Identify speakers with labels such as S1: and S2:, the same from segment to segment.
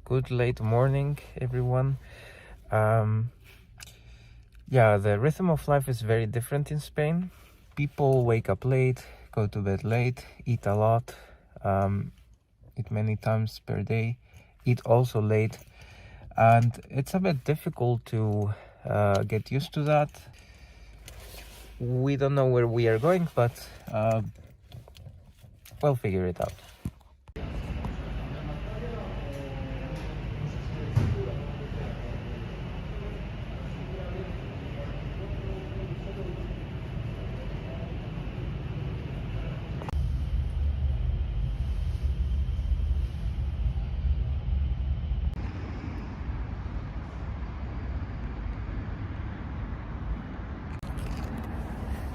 S1: Good late morning, everyone. Yeah, the rhythm of life is very different in Spain. People wake up late, go to bed late, eat a lot, eat many times per day, eat also late, and it's a bit difficult to get used to that. We don't know where we are going, but we'll figure it out.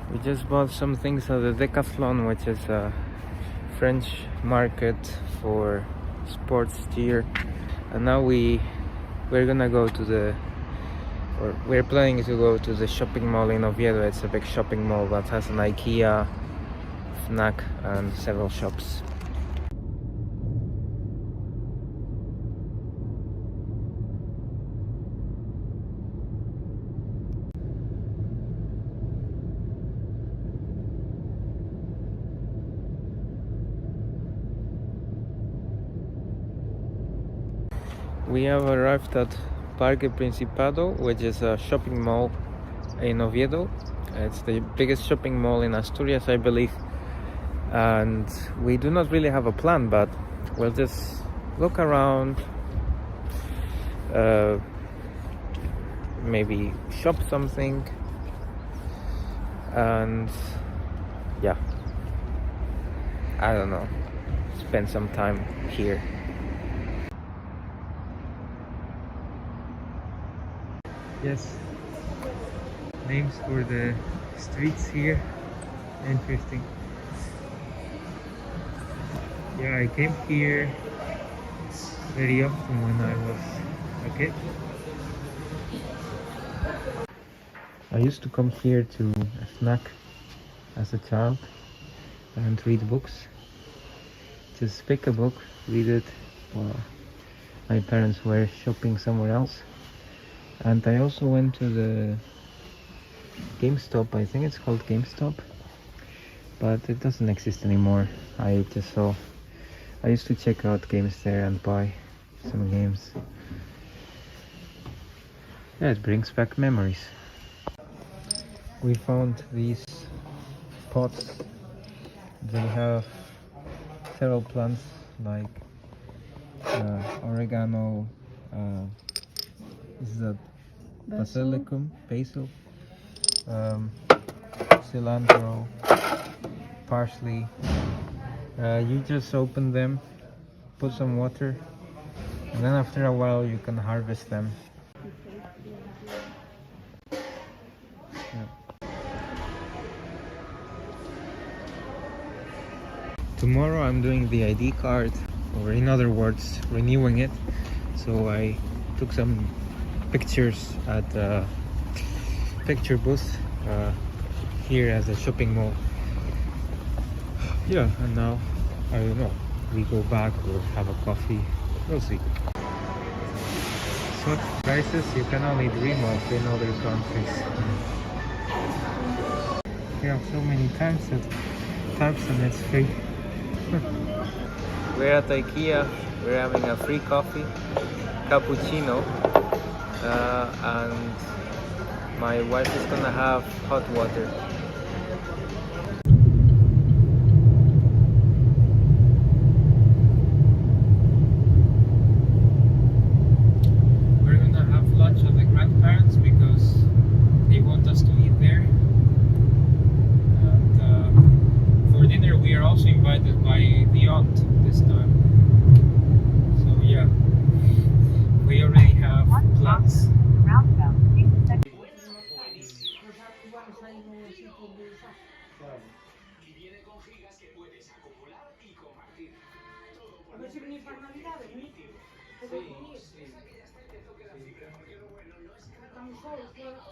S1: We just bought some things at the Decathlon, which is a French market for sports gear, and now we're gonna go to we're planning to go to the shopping mall in Oviedo. It's a big shopping mall that has an Ikea, Fnac, and several shops. We have arrived at Parque Principado, which is a shopping mall in Oviedo. It's the biggest shopping mall in Asturias, I believe. And we do not really have a plan, but we'll just look around, maybe shop something, and yeah, I don't know, spend some time here. Yes, names for the streets here. Interesting. Yeah, I came here very often when I was a kid. I used to come here to a snack as a child and read books. Just pick a book, read it while my parents were shopping somewhere else. And I also went to the GameStop. I think it's called GameStop, but it doesn't exist anymore. I used to check out games there and buy some games. Yeah, it brings back memories. We found these pots. They have several plants like oregano, is that basilicum, basil, cilantro, parsley. You just open them, put some water, and then after a while you can harvest them. Yeah. Tomorrow I'm doing the ID card, or in other words, renewing it. So I took some pictures at the picture booth here at the shopping mall. Yeah, and now I don't know, we go back or have a coffee, we'll see. So prices you can only dream of in other countries. We have so many types and it's free. We're at Ikea, we're having a free coffee, cappuccino, and my wife is gonna have hot water. We're gonna have lunch at the grandparents because they want us to eat there. And for dinner we are also invited by the aunt this time. So yeah, we already have plans.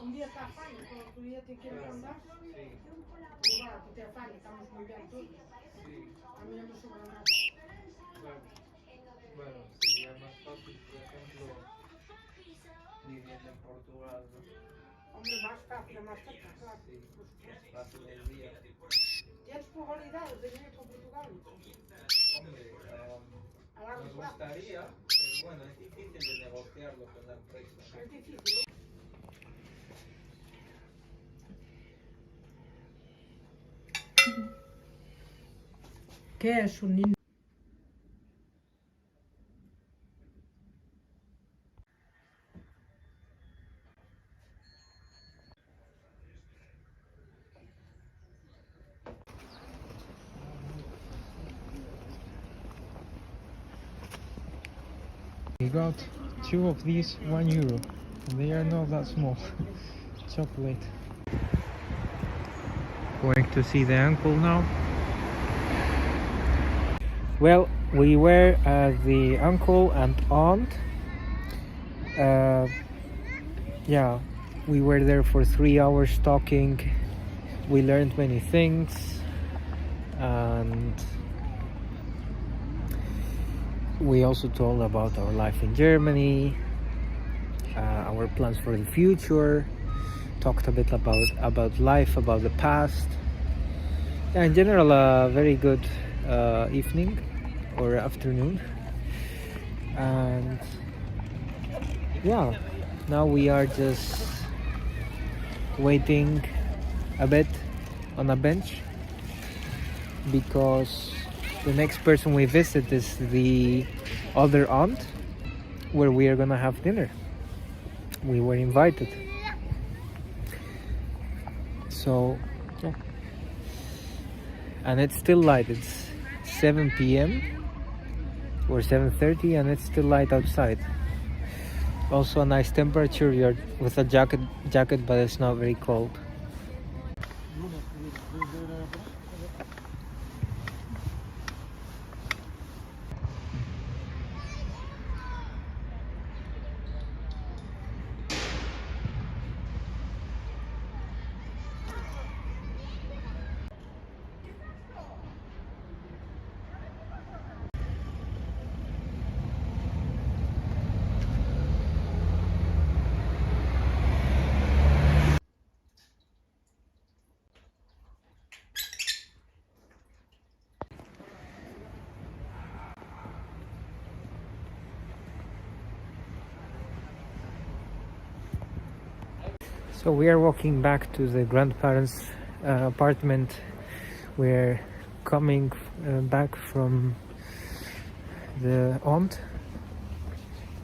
S2: Un día está afán, otro día te quiere andar. Y bueno, que te afán, estamos muy bien todos. A mí no me sobra nada.
S1: Bueno, sería más fácil. viviendo en Portugal, ¿no?
S2: Hombre, más fácil, más cerca, claro.
S1: Sí,
S2: Por supuesto.
S1: paso del día.
S2: ¿Tienes probabilidades de venir por Portugal?
S1: Hombre,
S2: A largo
S1: nos
S2: plazo.
S1: gustaría, pero bueno, es difícil de negociarlo con la empresa, ¿no?
S2: Es difícil, ¿no? ¿Qué es un niño?
S1: We got 2 of these, €1. They are not that small. Chocolate. Going to see the uncle now. Well, we were at the uncle and aunt. Yeah, we were there for 3 hours talking. We learned many things, and we also told about our life in Germany, our plans for the future, talked a bit about life, about the past. Yeah, in general, a very good evening or afternoon. And yeah, now we are just waiting a bit on a bench because the next person we visit is the other aunt, where we are gonna have dinner. We were invited. So yeah. And it's still light. It's 7 p.m. or 7:30 and it's still light outside. Also a nice temperature. You're with a jacket, but it's not very cold. So we are walking back to the grandparents' apartment. We're coming back from the aunt,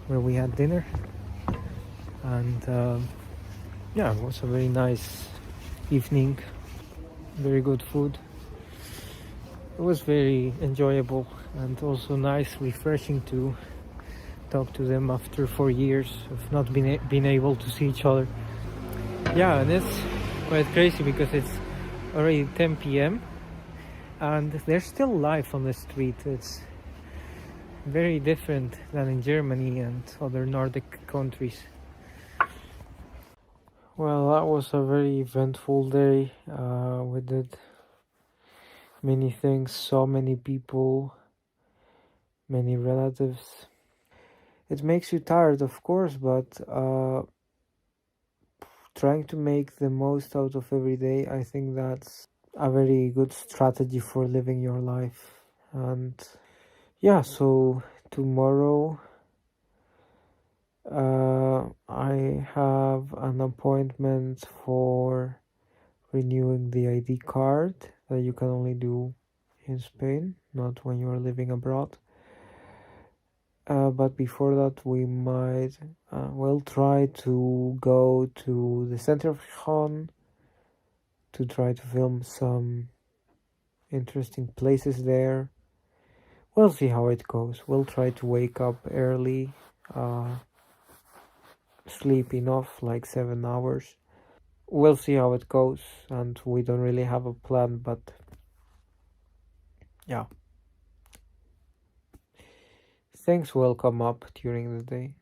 S1: where we had dinner, and yeah, it was a very nice evening. Very good food. It was very enjoyable and also nice, refreshing to talk to them after 4 years of not being able to see each other. Yeah, and it's quite crazy because it's already 10 p.m. and there's still life on the street. It's very different than in Germany and other Nordic countries. Well, that was a very eventful day. We did many things, saw many people, many relatives. It makes you tired, of course, but trying to make the most out of every day, I think that's a very good strategy for living your life. And yeah, so tomorrow I have an appointment for renewing the ID card that you can only do in Spain, not when you are living abroad. But before that, we'll try to go to the center of Gijón to try to film some interesting places there. We'll see how it goes. We'll try to wake up early, sleep enough, like 7 hours. We'll see how it goes, and we don't really have a plan, but yeah. Things will come up during the day.